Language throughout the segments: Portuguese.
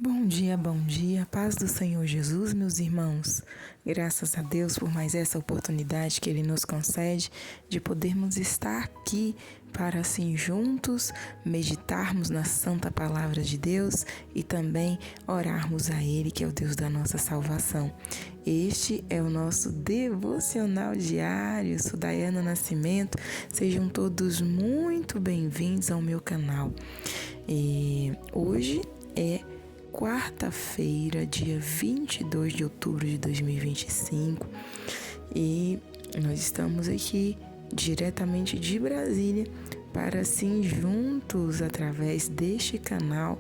Bom dia, paz do Senhor Jesus, meus irmãos. Graças a Deus por mais essa oportunidade que Ele nos concede de podermos estar aqui para assim juntos meditarmos na santa palavra de Deus e também orarmos a Ele, que é o Deus da nossa salvação. Este é o nosso devocional diário. Sou Daiana Nascimento. Sejam todos muito bem-vindos ao meu canal. Hoje é quarta-feira, dia 22 de outubro de 2025, e nós estamos aqui diretamente de Brasília para assim juntos, através deste canal,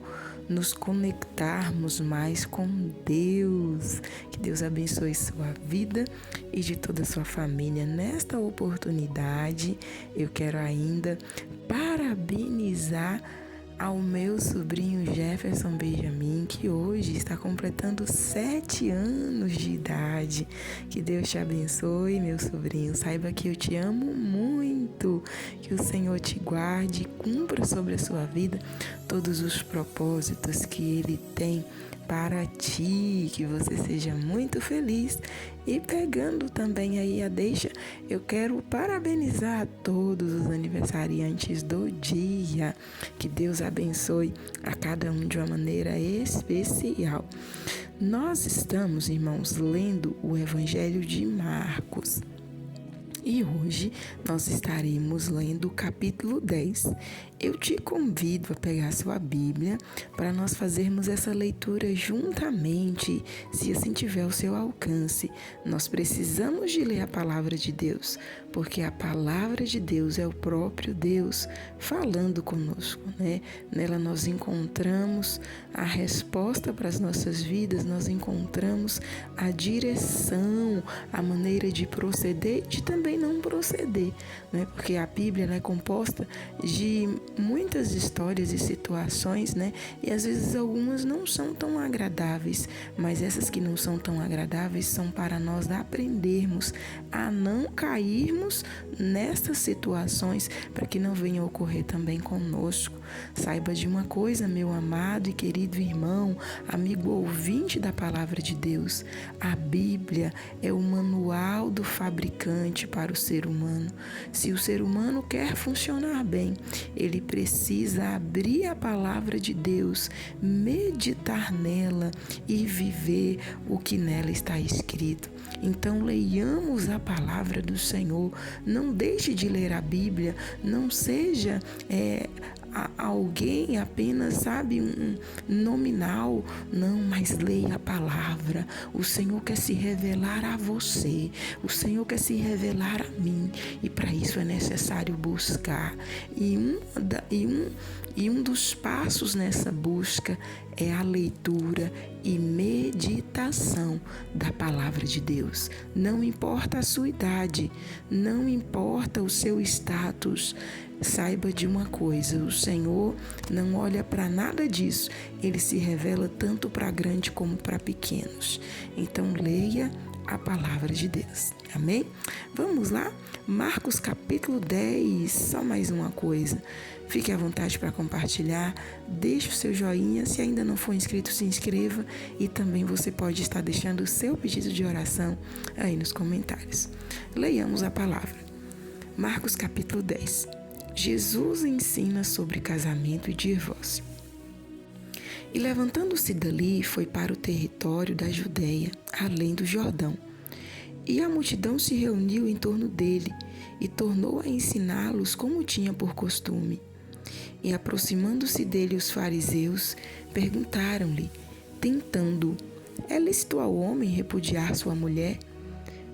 nos conectarmos mais com Deus. Que Deus abençoe sua vida e de toda a sua família. Nesta oportunidade, eu quero ainda parabenizar ao meu sobrinho Jefferson Benjamin, que hoje está completando 7 anos de idade. Que Deus te abençoe, meu sobrinho. Saiba que eu te amo muito, que o Senhor te guarde e cumpra sobre a sua vida todos os propósitos que Ele tem para ti, que você seja muito feliz. E pegando também aí a deixa, eu quero parabenizar a todos os aniversariantes do dia. Que Deus abençoe a cada um de uma maneira especial. Nós estamos, irmãos, lendo o Evangelho de Marcos. E hoje nós estaremos lendo o capítulo 10. Eu te convido a pegar sua Bíblia para nós fazermos essa leitura juntamente, se assim tiver o seu alcance. Nós precisamos de ler a palavra de Deus, porque a palavra de Deus é o próprio Deus falando conosco, né? Nela nós encontramos a resposta para as nossas vidas, nós encontramos a direção, a maneira de proceder e de também não proceder, né? Porque a Bíblia é composta de muitas histórias e situações, né? E às vezes algumas não são tão agradáveis, mas essas que não são tão agradáveis são para nós aprendermos a não cairmos nessas situações, para que não venha ocorrer também conosco. Saiba de uma coisa, meu amado e querido irmão, amigo ouvinte da palavra de Deus: a Bíblia é o manual do fabricante para o ser humano. Se o ser humano quer funcionar bem, ele precisa abrir a palavra de Deus, meditar nela e viver o que nela está escrito. Então leiamos a palavra do Senhor. Não deixe de ler a Bíblia. Não seja alguém apenas, sabe, um nominal. Não, mas leia a palavra. O Senhor quer se revelar a você. O Senhor quer se revelar a mim. E para isso é necessário buscar. E um dos passos nessa busca é a leitura e meditação da palavra de Deus. Não importa a sua idade, não importa o seu status, saiba de uma coisa: o Senhor não olha para nada disso. Ele se revela tanto para grandes como para pequenos. Então leia a palavra de Deus. Amém? Vamos lá? Marcos capítulo 10, só mais uma coisa. Fique à vontade para compartilhar, deixe o seu joinha, se ainda não for inscrito, se inscreva, e também você pode estar deixando o seu pedido de oração aí nos comentários. Leiamos a palavra. Marcos capítulo 10. Jesus ensina sobre casamento e divórcio. E levantando-se dali, foi para o território da Judeia, além do Jordão. E a multidão se reuniu em torno dele e tornou a ensiná-los como tinha por costume. E aproximando-se dele os fariseus, perguntaram-lhe, tentando: é lícito ao homem repudiar sua mulher?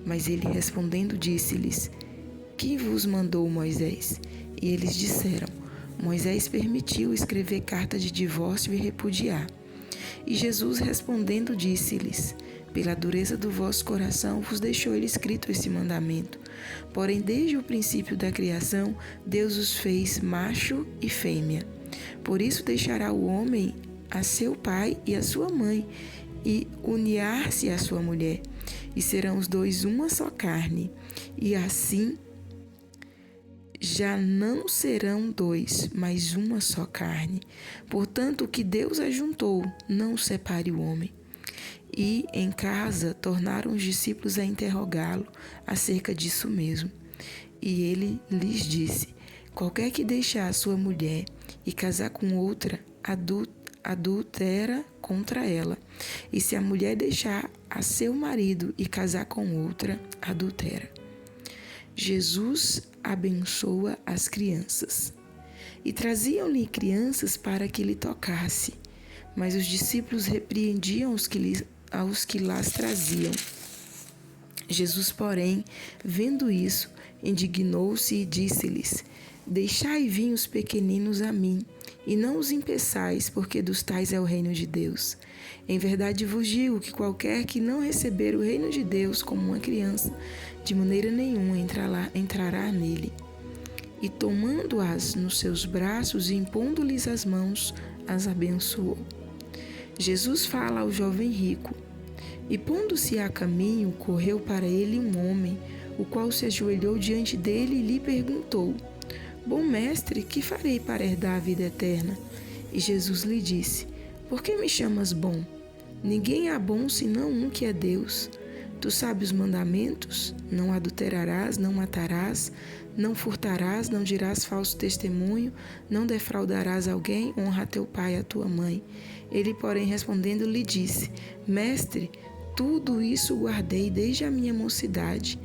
Mas ele respondendo disse-lhes: que vos mandou Moisés? E eles disseram: Moisés permitiu escrever carta de divórcio e repudiar. E Jesus respondendo disse-lhes: pela dureza do vosso coração vos deixou ele escrito esse mandamento. Porém, desde o princípio da criação, Deus os fez macho e fêmea. Por isso deixará o homem a seu pai e a sua mãe, e unir-se à sua mulher, e serão os dois uma só carne. E assim já não serão dois, mas uma só carne. Portanto, o que Deus ajuntou, não o separe o homem. E, em casa, tornaram os discípulos a interrogá-lo acerca disso mesmo. E ele lhes disse: qualquer que deixar a sua mulher e casar com outra, adultera contra ela. E se a mulher deixar a seu marido e casar com outra, adultera. Jesus abençoa as crianças. E traziam-lhe crianças para que lhe tocasse, mas os discípulos repreendiam aos que las traziam. Jesus, porém, vendo isso, indignou-se e disse-lhes: deixai vir os pequeninos a mim, e não os impeçais, porque dos tais é o reino de Deus. Em verdade vos digo que qualquer que não receber o reino de Deus como uma criança, de maneira nenhuma entrará nele. E tomando-as nos seus braços e impondo-lhes as mãos, as abençoou. Jesus fala ao jovem rico. E pondo-se a caminho, correu para ele um homem, o qual se ajoelhou diante dele e lhe perguntou: bom mestre, que farei para herdar a vida eterna? E Jesus lhe disse: por que me chamas bom? Ninguém há bom senão um que é Deus. Tu sabes os mandamentos? Não adulterarás, não matarás, não furtarás, não dirás falso testemunho, não defraudarás alguém, honra teu pai e a tua mãe. Ele, porém, respondendo, lhe disse: mestre, tudo isso guardei desde a minha mocidade.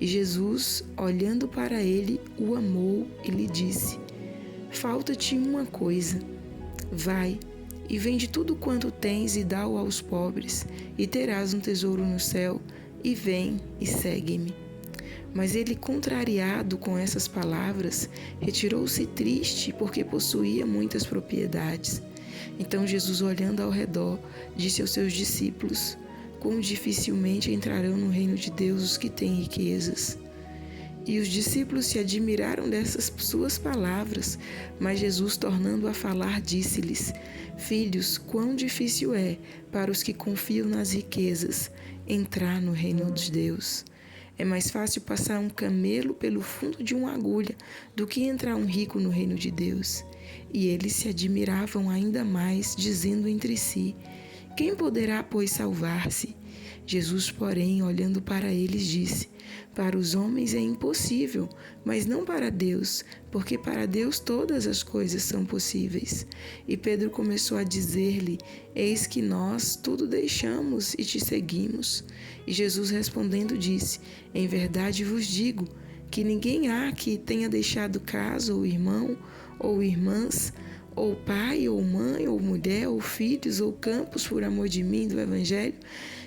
E Jesus, olhando para ele, o amou e lhe disse: falta-te uma coisa. Vai e vende tudo quanto tens e dá-o aos pobres, e terás um tesouro no céu, e vem e segue-me. Mas ele, contrariado com essas palavras, retirou-se triste, porque possuía muitas propriedades. Então Jesus, olhando ao redor, disse aos seus discípulos: quão dificilmente entrarão no reino de Deus os que têm riquezas. E os discípulos se admiraram dessas suas palavras, mas Jesus, tornando a falar, disse-lhes: filhos, quão difícil é para os que confiam nas riquezas entrar no reino de Deus. É mais fácil passar um camelo pelo fundo de uma agulha do que entrar um rico no reino de Deus. E eles se admiravam ainda mais, dizendo entre si: quem poderá, pois, salvar-se? Jesus, porém, olhando para eles, disse: para os homens é impossível, mas não para Deus, porque para Deus todas as coisas são possíveis. E Pedro começou a dizer-lhe: eis que nós tudo deixamos e te seguimos. E Jesus, respondendo, disse: em verdade vos digo que ninguém há que tenha deixado casa, ou irmão, ou irmãs, ou pai, ou mãe, ou mulher, ou filhos, ou campos, por amor de mim, do Evangelho,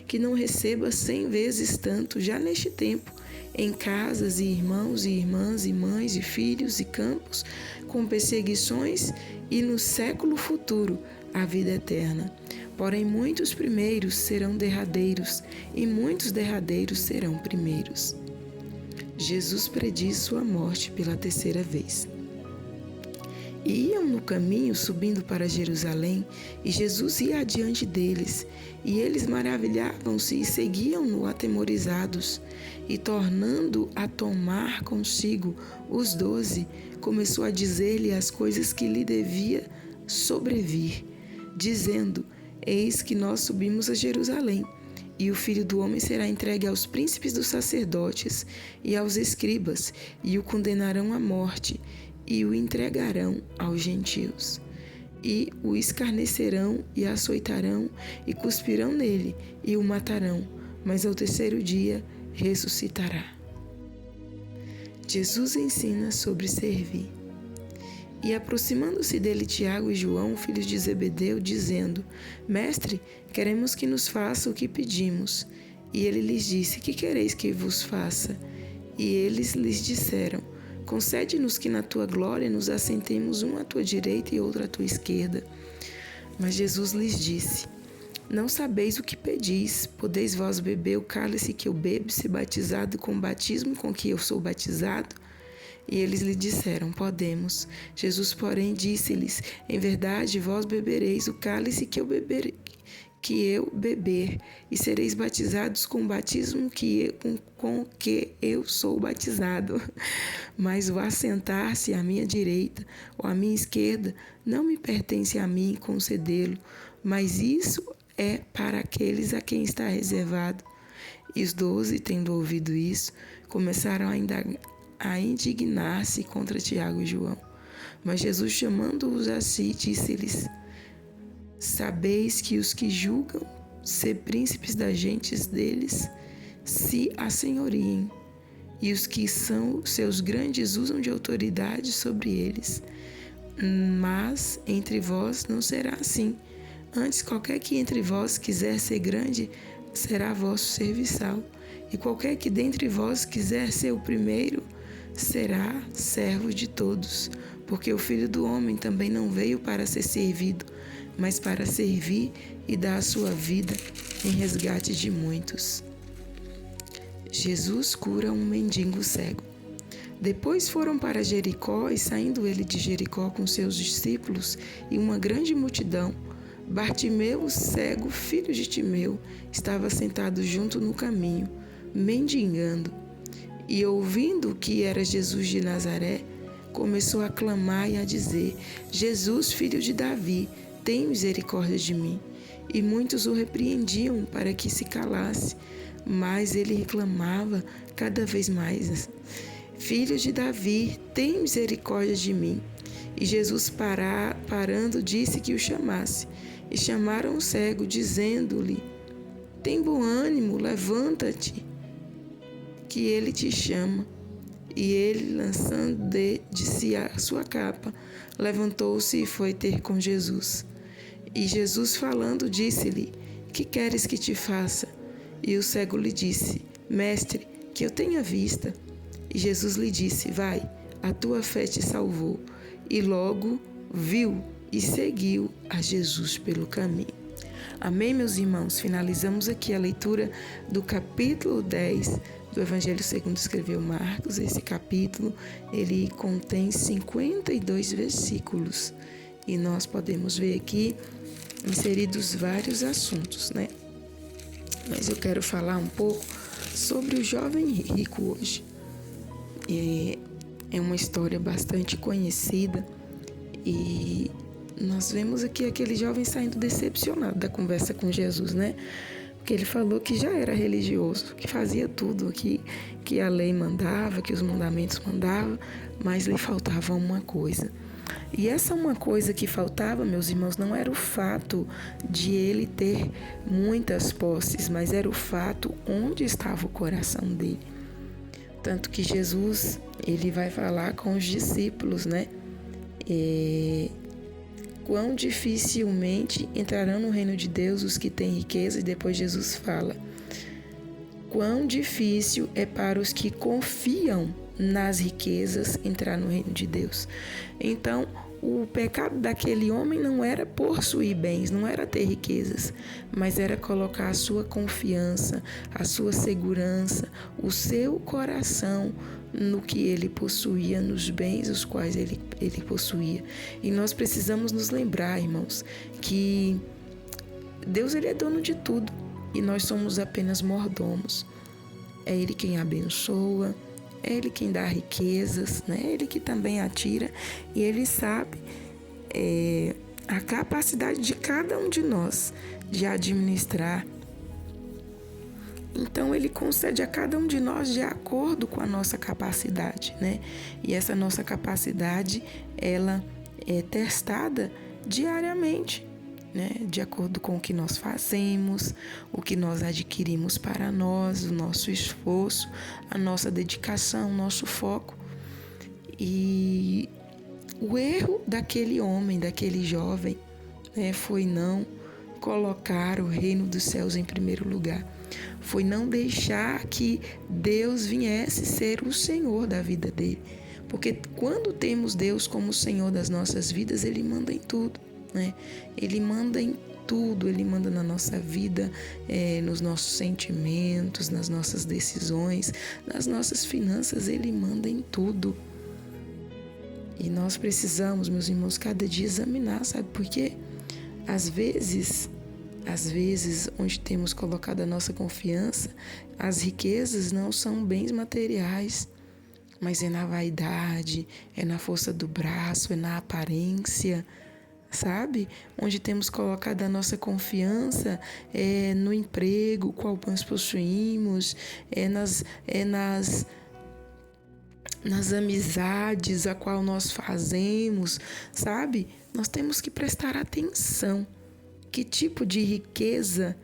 que não receba 100 vezes tanto, já neste tempo, em casas, e irmãos, e irmãs, e mães, e filhos, e campos, com perseguições, e no século futuro, a vida eterna. Porém, muitos primeiros serão derradeiros, e muitos derradeiros serão primeiros. Jesus prediz sua morte pela terceira vez. E iam no caminho subindo para Jerusalém, e Jesus ia adiante deles, e eles maravilhavam-se e seguiam-no atemorizados. E tornando a tomar consigo os 12, começou a dizer-lhe as coisas que lhe devia sobrevir, dizendo: eis que nós subimos a Jerusalém, e o Filho do Homem será entregue aos príncipes dos sacerdotes e aos escribas, e o condenarão à morte, e o entregarão aos gentios. E o escarnecerão e açoitarão e cuspirão nele e o matarão, mas ao terceiro dia ressuscitará. Jesus ensina sobre servir. E aproximando-se dele Tiago e João, filhos de Zebedeu, dizendo: mestre, queremos que nos faça o que pedimos. E ele lhes disse: que quereis que vos faça? E eles lhes disseram: concede-nos que na tua glória nos assentemos um à tua direita e outro à tua esquerda. Mas Jesus lhes disse: não sabeis o que pedis. Podeis vós beber o cálice que eu bebo, e ser batizado com o batismo com que eu sou batizado? E eles lhe disseram: podemos. Jesus, porém, disse-lhes: em verdade, vós bebereis o cálice que eu beberei, que eu beber, e sereis batizados com o batismo com que eu sou batizado. Mas o assentar-se à minha direita ou à minha esquerda não me pertence a mim concedê-lo, mas isso é para aqueles a quem está reservado. E os 12, tendo ouvido isso, começaram a indignar-se contra Tiago e João. Mas Jesus, chamando-os a si, disse-lhes: sabeis que os que julgam ser príncipes das gentes deles se assenhoriem, e os que são seus grandes usam de autoridade sobre eles. Mas entre vós não será assim. Antes, qualquer que entre vós quiser ser grande, será vosso serviçal. E qualquer que dentre vós quiser ser o primeiro, será servo de todos. Porque o Filho do Homem também não veio para ser servido, mas para servir e dar a sua vida em resgate de muitos. Jesus cura um mendigo cego. Depois foram para Jericó, e saindo ele de Jericó com seus discípulos e uma grande multidão, Bartimeu, o cego, filho de Timeu, estava sentado junto no caminho, mendigando. E ouvindo que era Jesus de Nazaré, começou a clamar e a dizer: Jesus, filho de Davi, tem misericórdia de mim. E muitos o repreendiam para que se calasse, mas ele reclamava cada vez mais: Filho de Davi, tem misericórdia de mim. E Jesus, parando, disse que o chamasse. E chamaram o cego, dizendo-lhe: tem bom ânimo, levanta-te, que ele te chama. E ele, lançando de si a sua capa, levantou-se e foi ter com Jesus. E Jesus, falando, disse-lhe: que queres que te faça? E o cego lhe disse: Mestre, que eu tenha vista. E Jesus lhe disse: vai, a tua fé te salvou. E logo viu e seguiu a Jesus pelo caminho. Amém, meus irmãos? Finalizamos aqui a leitura do capítulo 10 do Evangelho segundo escreveu Marcos. Esse capítulo, ele contém 52 versículos. E nós podemos ver aqui inseridos vários assuntos, né? Mas eu quero falar um pouco sobre o jovem rico hoje. É uma história bastante conhecida e nós vemos aqui aquele jovem saindo decepcionado da conversa com Jesus, né? Porque ele falou que já era religioso, que fazia tudo aqui, que a lei mandava, que os mandamentos mandavam, mas lhe faltava uma coisa. E essa uma coisa que faltava, meus irmãos, não era o fato de ele ter muitas posses, mas era o fato onde estava o coração dele. Tanto que Jesus, ele vai falar com os discípulos, né? Quão dificilmente entrarão no reino de Deus os que têm riqueza, e depois Jesus fala: quão difícil é para os que confiam nas riquezas entrar no reino de Deus. Então, o pecado daquele homem não era possuir bens, não era ter riquezas, mas era colocar a sua confiança, a sua segurança, o seu coração no que ele possuía, nos bens os quais ele possuía. E nós precisamos nos lembrar, irmãos, que Deus, ele é dono de tudo e nós somos apenas mordomos. É Ele quem abençoa, é Ele quem dá riquezas, né? É Ele que também atira, e Ele sabe a capacidade de cada um de nós de administrar. Então, Ele concede a cada um de nós de acordo com a nossa capacidade, né? E essa nossa capacidade, ela é testada diariamente, né? De acordo com o que nós fazemos, o que nós adquirimos para nós, o nosso esforço, a nossa dedicação, o nosso foco. E o erro daquele homem, daquele jovem, né, foi não colocar o reino dos céus em primeiro lugar. Foi não deixar que Deus viesse ser o Senhor da vida dele. Porque quando temos Deus como Senhor das nossas vidas, Ele manda em tudo, né? Ele manda em tudo, Ele manda na nossa vida, nos nossos sentimentos, nas nossas decisões, nas nossas finanças, Ele manda em tudo. E nós precisamos, meus irmãos, cada dia examinar, sabe por quê? Às vezes, Às vezes, onde temos colocado a nossa confiança, as riquezas não são bens materiais, mas é na vaidade, é na força do braço, é na aparência, sabe? Onde temos colocado a nossa confiança é no emprego, qual nós possuímos, nas amizades a qual nós fazemos, sabe? Nós temos que prestar atenção. Que tipo de riqueza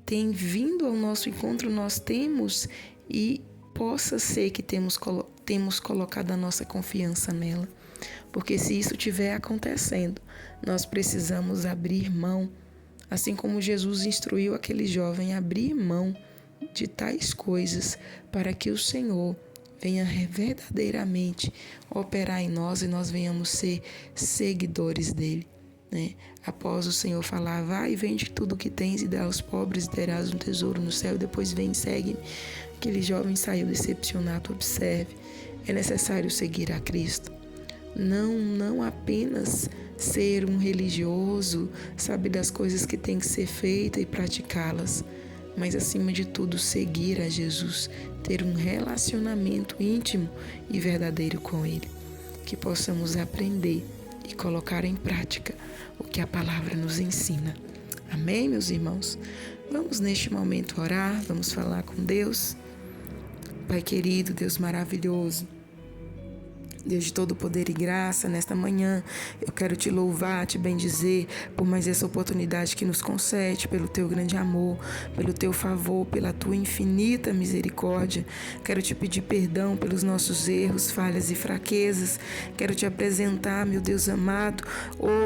tem vindo ao nosso encontro nós temos e possa ser que temos colocado a nossa confiança nela. Porque se isso estiver acontecendo, nós precisamos abrir mão, assim como Jesus instruiu aquele jovem a abrir mão de tais coisas para que o Senhor venha verdadeiramente operar em nós e nós venhamos ser seguidores dele. Após o Senhor falar, vai e vende tudo o que tens e dá aos pobres, terás um tesouro no céu, depois vem e segue-me. Aquele jovem saiu decepcionado. Observe, é necessário seguir a Cristo. Não apenas ser um religioso, saber das coisas que tem que ser feitas e praticá-las, mas acima de tudo seguir a Jesus, ter um relacionamento íntimo e verdadeiro com Ele. Que possamos aprender e colocar em prática o que a palavra nos ensina. Amém, meus irmãos? Vamos neste momento orar, vamos falar com Deus. Pai querido, Deus maravilhoso, Deus de todo poder e graça, nesta manhã eu quero te louvar, te bendizer por mais essa oportunidade que nos concede, pelo teu grande amor, pelo teu favor, pela tua infinita misericórdia. Quero te pedir perdão pelos nossos erros, falhas e fraquezas. Quero te apresentar, meu Deus amado,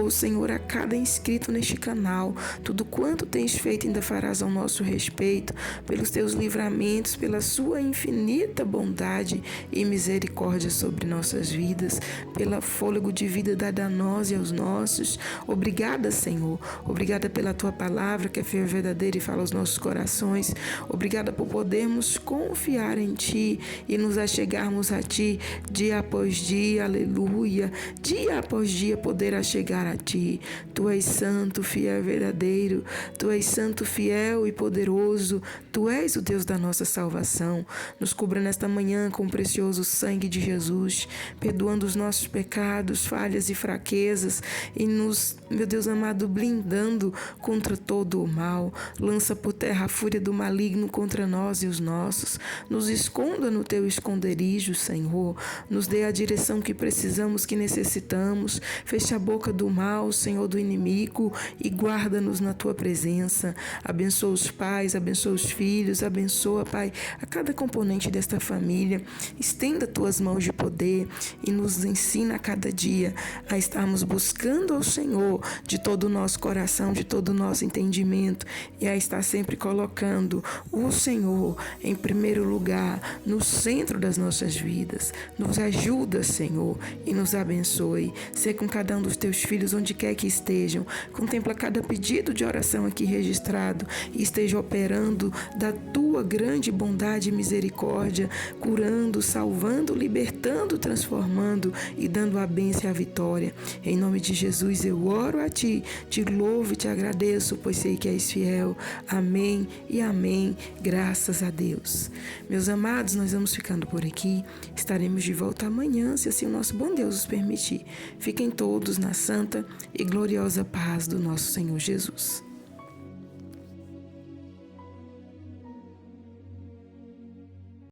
Senhor, a cada inscrito neste canal, tudo quanto tens feito ainda farás ao nosso respeito, pelos teus livramentos, pela sua infinita bondade e misericórdia sobre nossas vidas, pelo fôlego de vida dada a nós e aos nossos. Obrigada, Senhor. Obrigada pela tua palavra que é fiel e verdadeira e fala aos nossos corações. Obrigada por podermos confiar em ti e nos achegarmos a ti dia após dia, aleluia. Dia após dia poder achegar a ti. Tu és santo, fiel e verdadeiro. Tu és santo, fiel e poderoso. Tu és o Deus da nossa salvação. Nos cubra nesta manhã com o precioso sangue de Jesus, perdoando os nossos pecados, falhas e fraquezas e nos, meu Deus amado, blindando contra todo o mal. Lança por terra a fúria do maligno contra nós e os nossos. Nos esconda no teu esconderijo, Senhor. Nos dê a direção que precisamos, que necessitamos. Feche a boca do mal, Senhor, do inimigo, e guarda-nos na tua presença. Abençoa os pais, abençoa os filhos, abençoa, Pai, a cada componente desta família. Estenda tuas mãos de poder e nos ensina a cada dia a estarmos buscando ao Senhor de todo o nosso coração, de todo o nosso entendimento, e a estar sempre colocando o Senhor em primeiro lugar, no centro das nossas vidas. Nos ajuda, Senhor, e nos abençoe. Ser com cada um dos teus filhos onde quer que estejam. Contempla cada pedido de oração aqui registrado e esteja operando da tua grande bondade e misericórdia, curando, salvando, libertando, transformando e dando a bênção e a vitória. Em nome de Jesus eu oro a ti, te louvo e te agradeço, pois sei que és fiel. Amém e amém. Graças a Deus. Meus amados, nós vamos ficando por aqui. Estaremos de volta amanhã, se assim o nosso bom Deus nos permitir. Fiquem todos na santa e gloriosa paz do nosso Senhor Jesus.